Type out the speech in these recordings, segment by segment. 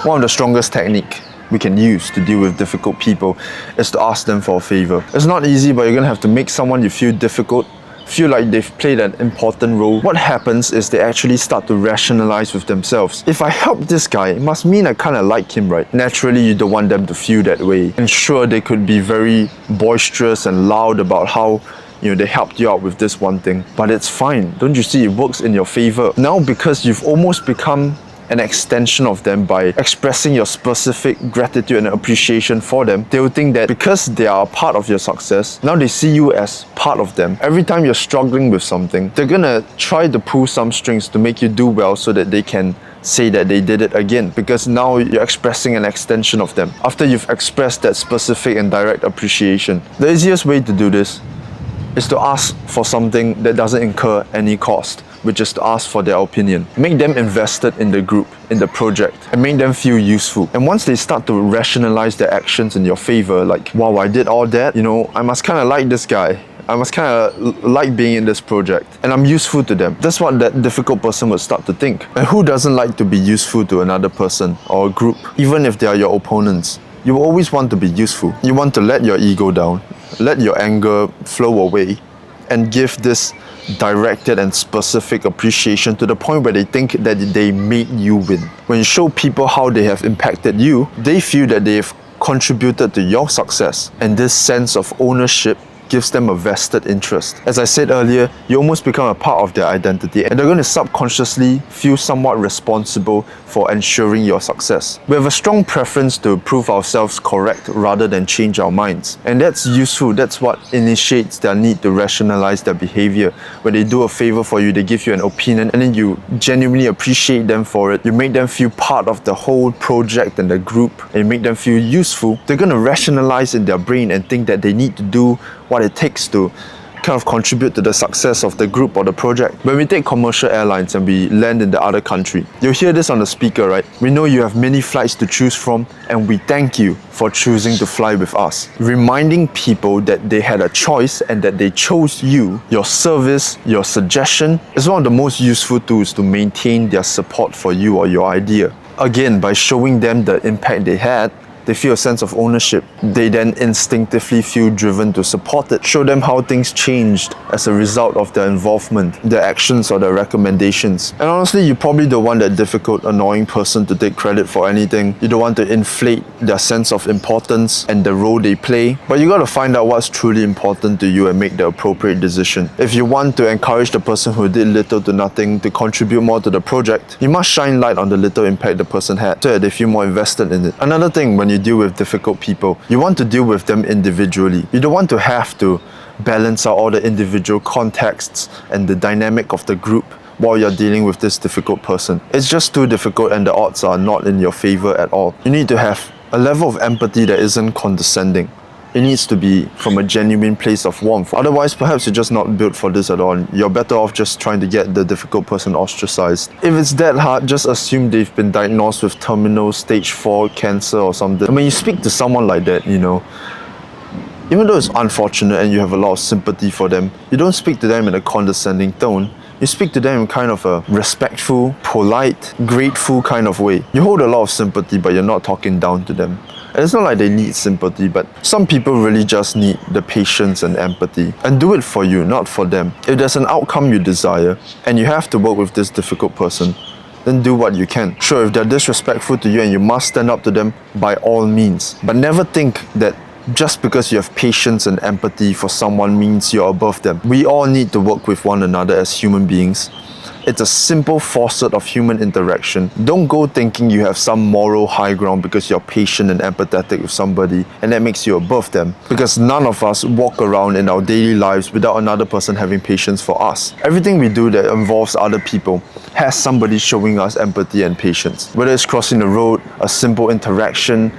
One of the strongest techniques we can use to deal with difficult people is to ask them for a favor. It's not easy, but you're gonna have to make someone you feel difficult feel like they've played an important role. What happens is they actually start to rationalize with themselves. If I help this guy, it must mean I kind of like him, right? Naturally, you don't want them to feel that way. And sure, they could be very boisterous and loud about how they helped you out with this one thing, but it's fine. Don't you see, it works in your favor. Now, because you've almost become an extension of them by expressing your specific gratitude and appreciation for them, they will think that because they are a part of your success, now they see you as part of them. Every time you're struggling with something, they're gonna try to pull some strings to make you do well so that they can say that they did it again, because now you're expressing an extension of them after you've expressed that specific and direct appreciation. The easiest way to do this is to ask for something that doesn't incur any cost, which is to ask for their opinion. Make them invested in the group, in the project, and make them feel useful. And once they start to rationalize their actions in your favor, like, wow, I did all that, I must kind of like this guy. I must kind of like being in this project, and I'm useful to them. That's what that difficult person would start to think. And who doesn't like to be useful to another person or a group, even if they are your opponents? You will always want to be useful. You want to let your ego down, let your anger flow away, and give this directed and specific appreciation to the point where they think that they made you win. When you show people how they have impacted you, they feel that they've contributed to your success, and this sense of ownership gives them a vested interest. As I said earlier, you almost become a part of their identity, and they're going to subconsciously feel somewhat responsible for ensuring your success. We have a strong preference to prove ourselves correct rather than change our minds, and that's useful. That's what initiates their need to rationalize their behavior. When they do a favor for you, they give you an opinion, and then you genuinely appreciate them for it. You make them feel part of the whole project and the group, and you make them feel useful. They're going to rationalize in their brain and think that they need to do what it takes to kind of contribute to the success of the group or the project. When we take commercial airlines and we land in the other country, you'll hear this on the speaker, right? We know you have many flights to choose from, and we thank you for choosing to fly with us. Reminding people that they had a choice and that they chose you, your service, your suggestion, is one of the most useful tools to maintain their support for you or your idea. Again, by showing them the impact they had, they feel a sense of ownership. They then instinctively feel driven to support it. Show them how things changed as a result of their involvement, their actions or their recommendations. And honestly, you probably don't want that difficult, annoying person to take credit for anything. You don't want to inflate their sense of importance and the role they play. But you gotta find out what's truly important to you and make the appropriate decision. If you want to encourage the person who did little to nothing to contribute more to the project, you must shine light on the little impact the person had so that they feel more invested in it. Another thing, when you deal with difficult people, you want to deal with them individually. You don't want to have to balance out all the individual contexts and the dynamic of the group while you're dealing with this difficult person. It's just too difficult, and the odds are not in your favor at all. You need to have a level of empathy that isn't condescending. It needs to be from a genuine place of warmth. Otherwise, perhaps you're just not built for this at all. You're better off just trying to get the difficult person ostracized. If it's that hard, just assume they've been diagnosed with terminal stage 4 cancer or something. And when you speak to someone like that, even though it's unfortunate and you have a lot of sympathy for them, you don't speak to them in a condescending tone. You speak to them in kind of a respectful, polite, grateful kind of way. You hold a lot of sympathy, but you're not talking down to them. And it's not like they need sympathy, but some people really just need the patience and empathy. And do it for you, not for them. If there's an outcome you desire, and you have to work with this difficult person, then do what you can. Sure, if they're disrespectful to you and you must stand up to them, by all means. But never think that just because you have patience and empathy for someone means you're above them. We all need to work with one another as human beings. It's a simple facet of human interaction. Don't go thinking you have some moral high ground because you're patient and empathetic with somebody and that makes you above them. Because none of us walk around in our daily lives without another person having patience for us. Everything we do that involves other people has somebody showing us empathy and patience. Whether it's crossing the road, a simple interaction,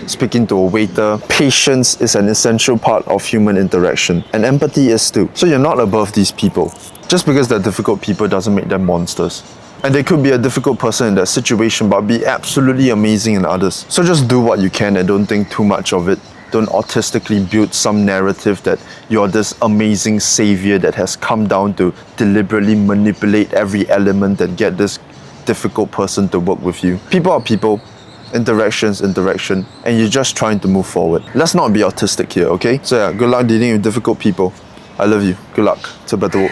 speaking to a waiter, patience is an essential part of human interaction, and empathy is too. So you're not above these people. Just because they're difficult people doesn't make them monsters. And they could be a difficult person in that situation, but be absolutely amazing in others. So just do what you can and don't think too much of it. Don't autistically build some narrative that you're this amazing savior that has come down to deliberately manipulate every element and get this difficult person to work with you. People are people, interaction, and you're just trying to move forward. Let's not be autistic here, okay? So yeah, good luck dealing with difficult people. I love you. Good luck. 这不多。